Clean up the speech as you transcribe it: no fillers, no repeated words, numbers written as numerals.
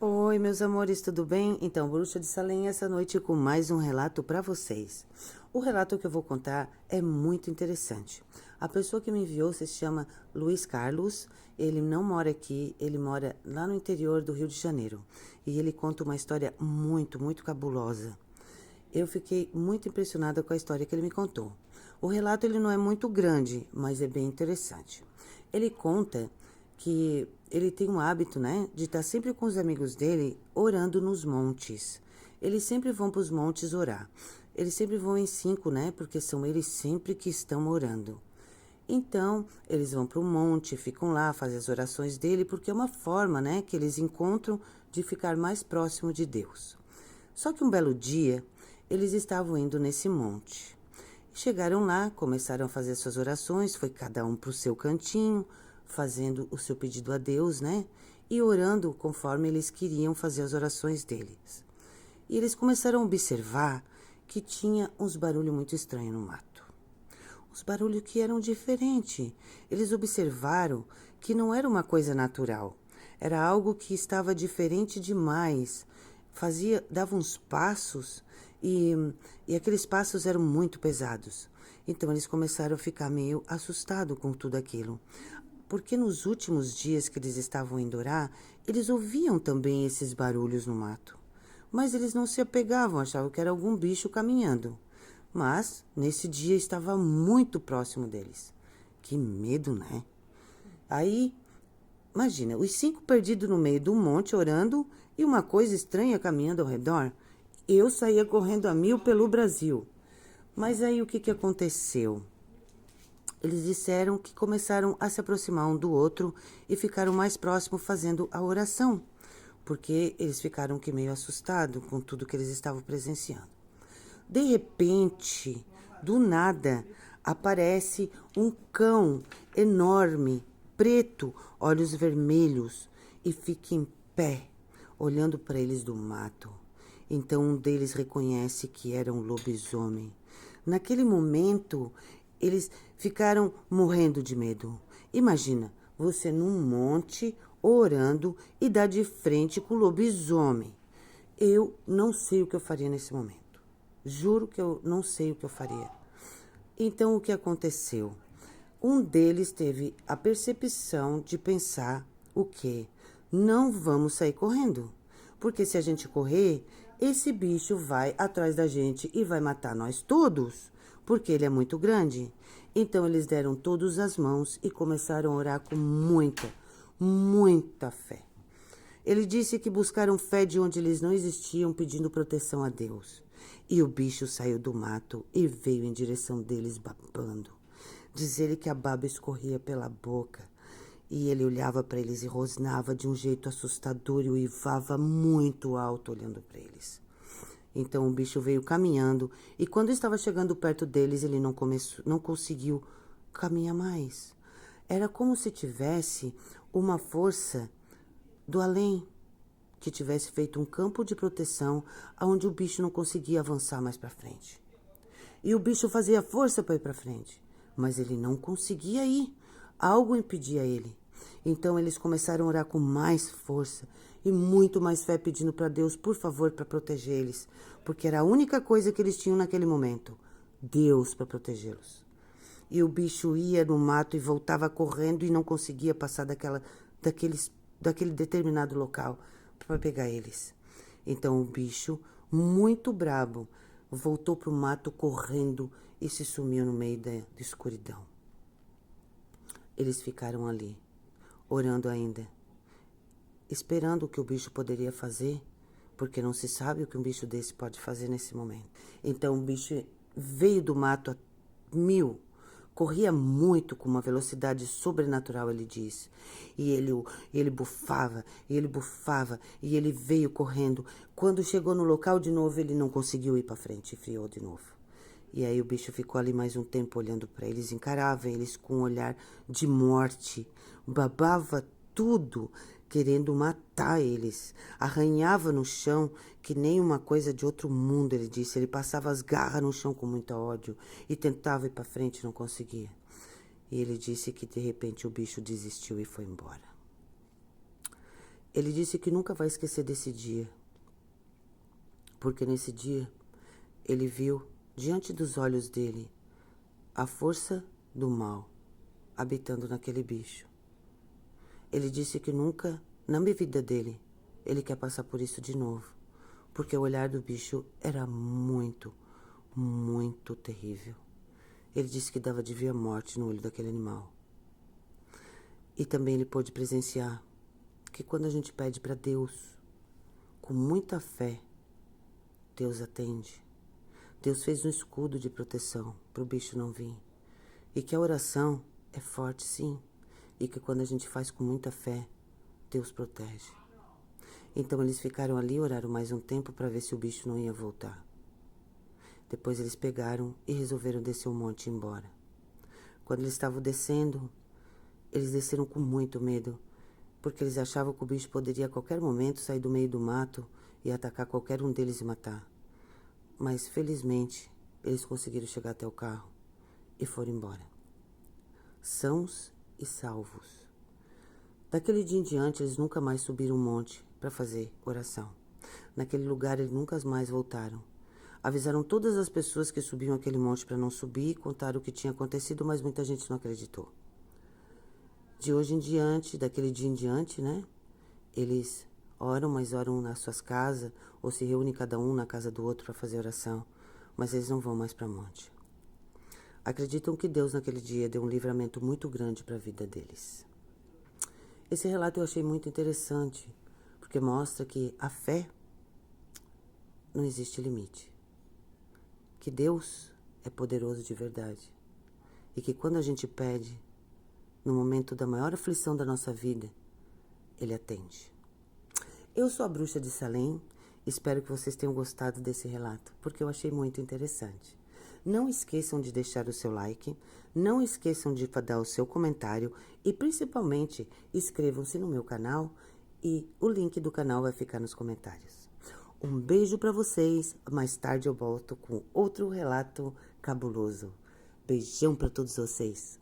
Oi, meus amores, tudo bem? Então, Bruxa de Salem essa noite com mais um relato para vocês. O relato que eu vou contar é muito interessante. A pessoa que me enviou se chama Luiz Carlos. Ele não mora aqui, ele mora lá no interior do Rio de Janeiro. E ele conta uma história muito cabulosa. Eu fiquei muito impressionada com a história que ele me contou. O relato ele não é muito grande, mas é bem interessante. Ele conta que ele tem um hábito, né, de estar sempre com os amigos dele orando nos montes. Eles sempre vão para os montes orar. Eles sempre vão em 5, né, porque são eles sempre que estão orando. Então, eles vão para o monte, ficam lá, fazem as orações dele, porque é uma forma, né, que eles encontram de ficar mais próximo de Deus. Só que um belo dia, eles estavam indo nesse monte. Chegaram lá, começaram a fazer suas orações, foi cada um para o seu cantinho, fazendo o seu pedido a Deus, né? E orando conforme eles queriam fazer as orações deles. E eles começaram a observar que tinha uns barulhos muito estranhos no mato. Os barulhos que eram diferentes. Eles observaram que não era uma coisa natural. Era algo que estava diferente demais. Dava uns passos e aqueles passos eram muito pesados. Então eles começaram a ficar meio assustados com tudo aquilo. Porque nos últimos dias que eles estavam indo orar, eles ouviam também esses barulhos no mato. Mas eles não se apegavam, achavam que era algum bicho caminhando. Mas, nesse dia, estava muito próximo deles. Que medo, né? Aí, imagina, os 5 perdidos no meio do monte orando e uma coisa estranha caminhando ao redor. Eu saía correndo a 1000 pelo Brasil. Mas aí o que aconteceu? Eles disseram que começaram a se aproximar um do outro e ficaram mais próximos fazendo a oração, porque eles ficaram que meio assustados com tudo que eles estavam presenciando. De repente, do nada, aparece um cão enorme, preto, olhos vermelhos, e fica em pé, olhando para eles do mato. Então um deles reconhece que era um lobisomem. Naquele momento, eles ficaram morrendo de medo. Imagina, você num monte, orando e dá de frente com o lobisomem. Eu não sei o que eu faria nesse momento. Juro que eu não sei o que eu faria. Então, o que aconteceu? Um deles teve a percepção de pensar o quê? Não vamos sair correndo. Porque se a gente correr, esse bicho vai atrás da gente e vai matar nós todos, porque ele é muito grande. Então eles deram todos as mãos e começaram a orar com muita fé. Ele disse que buscaram fé de onde eles não existiam, pedindo proteção a Deus. E o bicho saiu do mato e veio em direção deles babando. Diz ele que a baba escorria pela boca. E ele olhava para eles e rosnava de um jeito assustador e uivava muito alto olhando para eles. Então o bicho veio caminhando e quando estava chegando perto deles, ele não conseguiu caminhar mais. Era como se tivesse uma força do além, que tivesse feito um campo de proteção onde o bicho não conseguia avançar mais para frente. E o bicho fazia força para ir para frente, mas ele não conseguia ir. Algo impedia ele. Então eles começaram a orar com mais força e muito mais fé, pedindo para Deus, por favor, para proteger eles, porque era a única coisa que eles tinham naquele momento, Deus para protegê-los. E o bicho ia no mato e voltava correndo e não conseguia passar daquele determinado local para pegar eles. Então o bicho, muito brabo, voltou para o mato correndo e se sumiu no meio da escuridão. Eles ficaram ali, orando ainda, esperando o que o bicho poderia fazer, porque não se sabe o que um bicho desse pode fazer nesse momento. Então o bicho veio do mato a 1000, corria muito com uma velocidade sobrenatural, ele disse. E ele bufava, e ele veio correndo. Quando chegou no local de novo, ele não conseguiu ir para frente e friou de novo. E aí o bicho ficou ali mais um tempo olhando para eles, encarava eles com um olhar de morte, babava tudo, querendo matar eles. Arranhava no chão que nem uma coisa de outro mundo, ele disse. Ele passava as garras no chão com muito ódio e tentava ir para frente e não conseguia. E ele disse que de repente o bicho desistiu e foi embora. Ele disse que nunca vai esquecer desse dia, porque nesse dia ele viu diante dos olhos dele a força do mal habitando naquele bicho. Ele disse que nunca, na vida dele, ele quer passar por isso de novo, porque o olhar do bicho era muito, muito terrível. Ele disse que dava de ver a morte no olho daquele animal. E também ele pôde presenciar que quando a gente pede para Deus, com muita fé, Deus atende. Deus fez um escudo de proteção para o bicho não vir. E que a oração é forte, sim. E que quando a gente faz com muita fé, Deus protege. Então eles ficaram ali, oraram mais um tempo para ver se o bicho não ia voltar. Depois eles pegaram e resolveram descer o monte e ir embora. Quando eles estavam descendo, eles desceram com muito medo, porque eles achavam que o bicho poderia a qualquer momento sair do meio do mato e atacar qualquer um deles e matar. Mas, felizmente, eles conseguiram chegar até o carro e foram embora. Sãos e salvos. Daquele dia em diante, eles nunca mais subiram o monte para fazer oração. Naquele lugar, eles nunca mais voltaram. Avisaram todas as pessoas que subiam aquele monte para não subir e contaram o que tinha acontecido, mas muita gente não acreditou. De hoje em diante, daquele dia em diante, né? Eles oram, mas oram nas suas casas, ou se reúnem cada um na casa do outro para fazer oração, mas eles não vão mais para monte. Acreditam que Deus naquele dia deu um livramento muito grande para a vida deles. Esse relato eu achei muito interessante, porque mostra que a fé não existe limite. Que Deus é poderoso de verdade. E que quando a gente pede, no momento da maior aflição da nossa vida, Ele atende. Eu sou a Bruxa de Salem, espero que vocês tenham gostado desse relato, porque eu achei muito interessante. Não esqueçam de deixar o seu like, não esqueçam de dar o seu comentário e, principalmente, inscrevam-se no meu canal e o link do canal vai ficar nos comentários. Um beijo para vocês, mais tarde eu volto com outro relato cabuloso. Beijão para todos vocês.